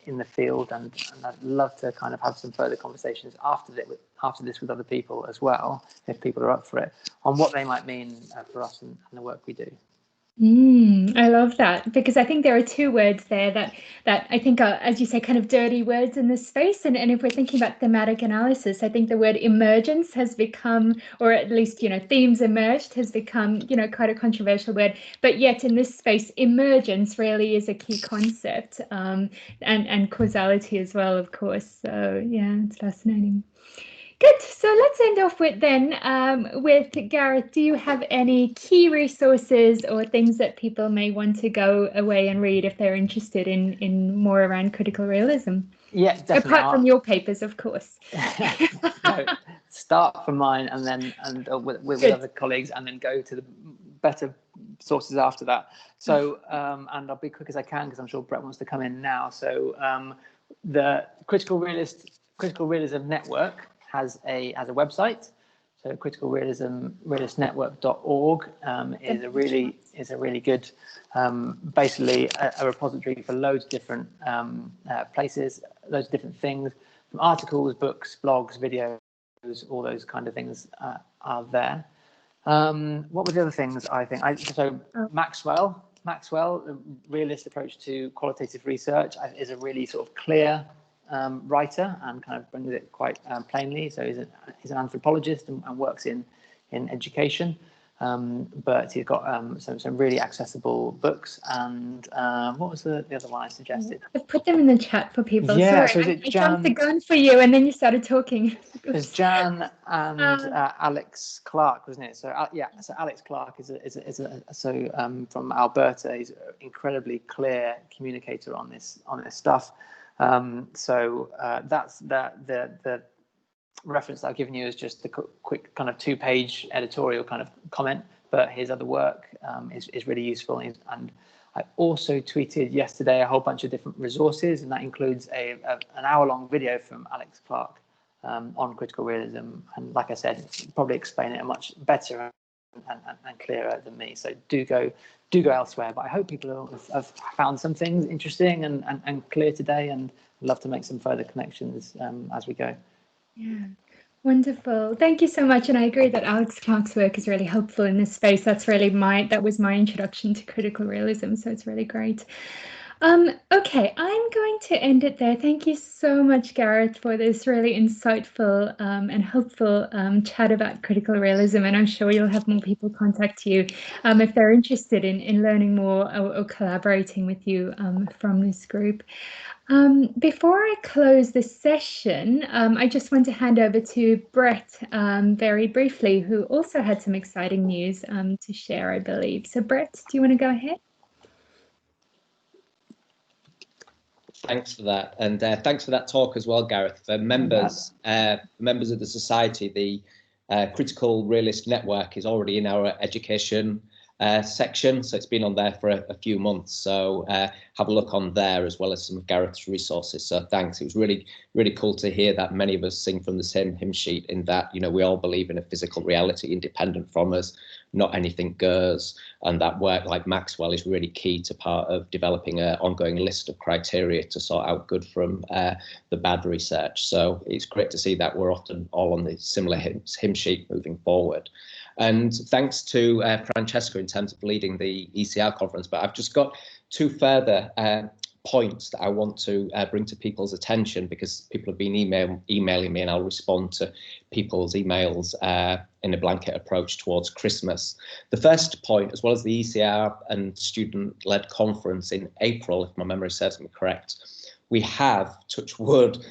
in the field, and I'd love to kind of have some further conversations after this with other people as well, if people are up for it, on what they might mean for us and the work we do. I love that, because I think there are two words there that I think are, as you say, kind of dirty words in this space. And if we're thinking about thematic analysis, I think the word emergence has become, or at least, themes emerged has become, quite a controversial word. But yet in this space, emergence really is a key concept, and causality as well, of course. So yeah, it's fascinating. Good. So let's end off with Gareth. Do you have any key resources or things that people may want to go away and read if they're interested in more around critical realism? Yeah, definitely. Apart from your papers, of course. No, start from mine, and then with other colleagues, and then go to the better sources after that. So and I'll be quick as I can, because I'm sure Brett wants to come in now. So the Critical Realism Network has a website. So criticalrealismnetwork.org is a really good, basically a repository for loads of different places, loads of different things, from articles, books, blogs, videos, all those kind of things are there. What were the other things? I think Maxwell, the realist approach to qualitative research, is a really sort of clear writer, and kind of brings it quite plainly. So he's an anthropologist and works in education, but he's got some really accessible books. And what was the other one I suggested? I've put them in the chat for people. Yeah, sorry, so I jumped the gun for you, and then you started talking. There's Jan and Alex Clark, wasn't it? So yeah, so Alex Clark is from Alberta. He's an incredibly clear communicator on this stuff. So that's the reference I've given you is just the quick kind of 2-page editorial kind of comment, but his other work is really useful. And I also tweeted yesterday a whole bunch of different resources, and that includes an hour-long video from Alex Clark on critical realism. And like I said, probably explain it much better and clearer than me. So do go elsewhere. But I hope people have found some things interesting and clear today, and I'd love to make some further connections as we go. Yeah, wonderful. Thank you so much. And I agree that Alex Clark's work is really helpful in this space. That was my introduction to critical realism. So it's really great. Okay, I'm going to end it there. Thank you so much, Gareth, for this really insightful and helpful chat about critical realism. And I'm sure you'll have more people contact you if they're interested in learning more or collaborating with you from this group. Before I close this session, I just want to hand over to Brett very briefly, who also had some exciting news to share, I believe. So Brett, do you want to go ahead? Thanks for that, and thanks for that talk as well, Gareth. For members of the Society, the Critical Realist Network is already in our education section, so it's been on there for a few months. So have a look on there, as well as some of Gareth's resources. So thanks. It was really cool to hear that many of us sing from the same hymn sheet, in that, we all believe in a physical reality independent from us, not anything goes, and that work like Maxwell is really key to part of developing an ongoing list of criteria to sort out good from the bad research. So it's great to see that we're often all on the similar hymn sheet moving forward. And thanks to Francesca in terms of leading the ECR conference. But I've just got two further points that I want to bring to people's attention, because people have been emailing me, and I'll respond to people's emails in a blanket approach towards Christmas. The first point, as well as the ECR and student-led conference in April, if my memory serves me correct, we have, touch wood,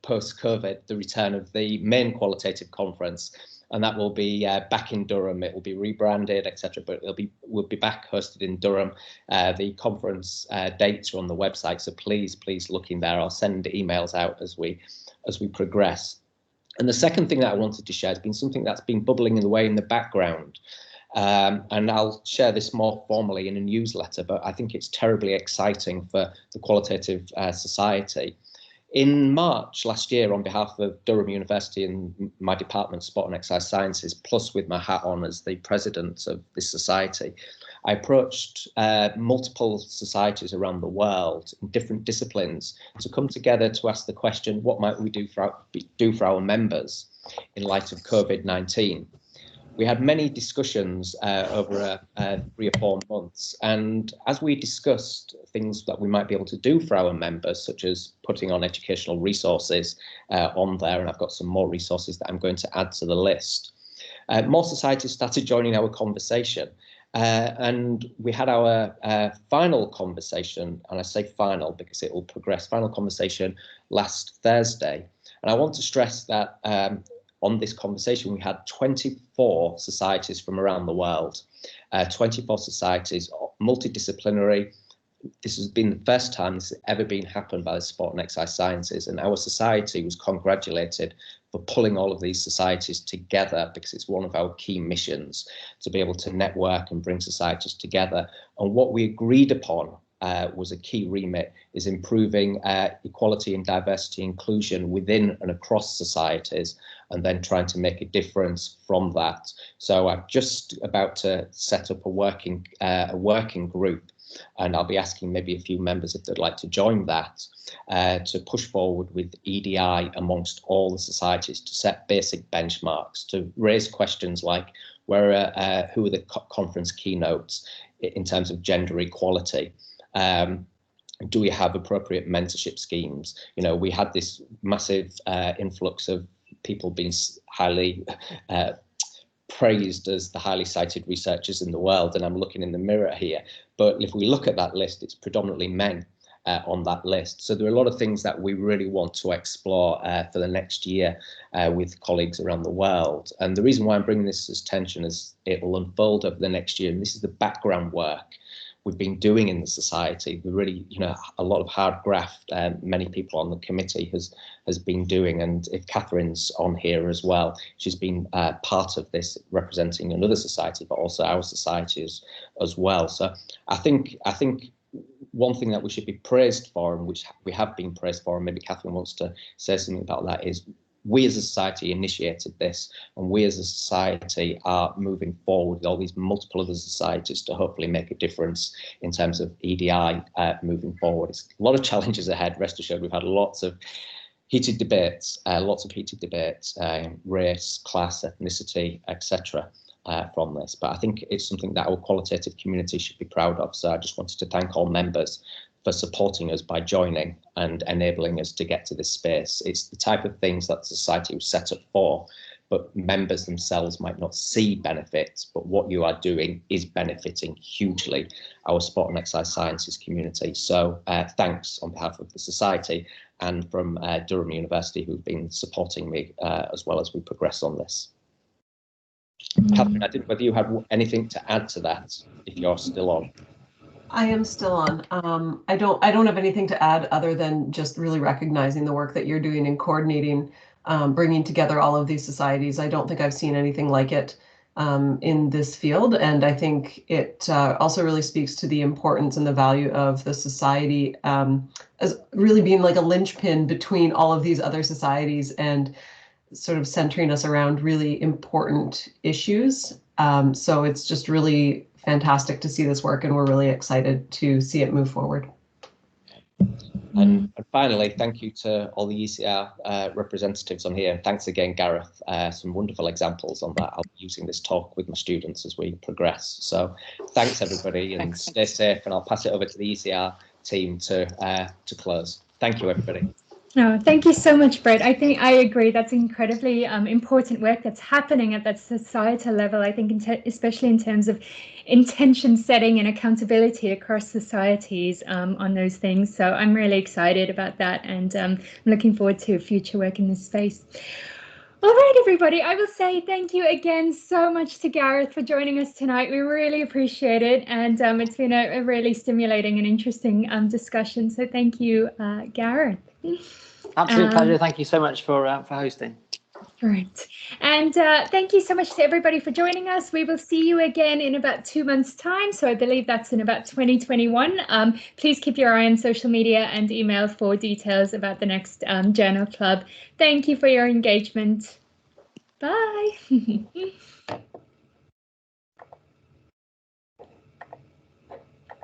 post-COVID, the return of the main qualitative conference. and that will be back in Durham. It will be rebranded, etc. But we'll be back hosted in Durham. The conference dates are on the website, so please look in there. I'll send emails out as we progress. And the second thing that I wanted to share has been something that's been bubbling away in the background. And I'll share this more formally in a newsletter, but I think it's terribly exciting for the Qualitative Society. In March last year, on behalf of Durham University and my department, Sport and Exercise Sciences, plus with my hat on as the president of this society, I approached multiple societies around the world in different disciplines to come together to ask the question, what might we do for our members in light of COVID-19? We had many discussions over 3 or 4 months, and as we discussed things that we might be able to do for our members, such as putting on educational resources on there, and I've got some more resources that I'm going to add to the list, more societies started joining our conversation. And we had our final conversation, and I say final because it will progress, final conversation last Thursday. And I want to stress that on this conversation, we had 24 societies from around the world, 24 societies, multidisciplinary. This has been the first time this has ever been happened by the Sport and Exercise Sciences, and our society was congratulated for pulling all of these societies together, because it's one of our key missions to be able to network and bring societies together. And what we agreed upon was a key remit, is improving equality and diversity inclusion within and across societies, and then trying to make a difference from that. So I'm just about to set up a working group, and I'll be asking maybe a few members if they'd like to join that, to push forward with EDI amongst all the societies, to set basic benchmarks, to raise questions like who are the conference keynotes in terms of gender equality. Do we have appropriate mentorship schemes? You know, we had this massive influx of people being highly praised as the highly cited researchers in the world, and I'm looking in the mirror here. But if we look at that list, it's predominantly men on that list. So there are a lot of things that we really want to explore for the next year with colleagues around the world. And the reason why I'm bringing this as attention is it will unfold over the next year, and this is the background work we've been doing in the society. We really, you know, a lot of hard graft many people on the committee has been doing, and if Catherine's on here as well, she's been part of this, representing another society, but also our society as well. So I think one thing that we should be praised for, and which we have been praised for, and maybe Catherine wants to say something about that, is we as a society initiated this, and we as a society are moving forward with all these multiple other societies to hopefully make a difference in terms of EDI moving forward. It's a lot of challenges ahead, rest assured. We've had lots of heated debates, race, class, ethnicity, etc. From this, but I think it's something that our qualitative community should be proud of. So I just wanted to thank all members for supporting us by joining and enabling us to get to this space. It's the type of things that the society was set up for, but members themselves might not see benefits, but what you are doing is benefiting hugely our Sport and Exercise Sciences community. So thanks on behalf of the society and from Durham University, who've been supporting me as well as we progress on this. Catherine, I didn't know whether you had anything to add to that, if you're still on. I am still on. I don't have anything to add other than just really recognizing the work that you're doing in coordinating, bringing together all of these societies. I don't think I've seen anything like it in this field, and I think it also really speaks to the importance and the value of the society as really being like a linchpin between all of these other societies and sort of centering us around really important issues. So it's just really fantastic to see this work, and we're really excited to see it move forward. And finally, thank you to all the ECR representatives on here. And thanks again, Gareth. Some wonderful examples on that. I'll be using this talk with my students as we progress. So thanks, everybody, and stay safe. And I'll pass it over to the ECR team to close. Thank you, everybody. No, thank you so much, Brett. I think I agree. That's incredibly important work that's happening at that societal level. I think especially in terms of intention setting and accountability across societies on those things. So I'm really excited about that, and I'm looking forward to future work in this space. All right, everybody, I will say thank you again so much to Gareth for joining us tonight. We really appreciate it. And it's been a really stimulating and interesting discussion. So thank you, Gareth. Absolute pleasure. Thank you so much for hosting. Right. And thank you so much to everybody for joining us. We will see you again in about 2 months' time. So I believe that's in about 2021. Please keep your eye on social media and email for details about the next journal club. Thank you for your engagement. Bye.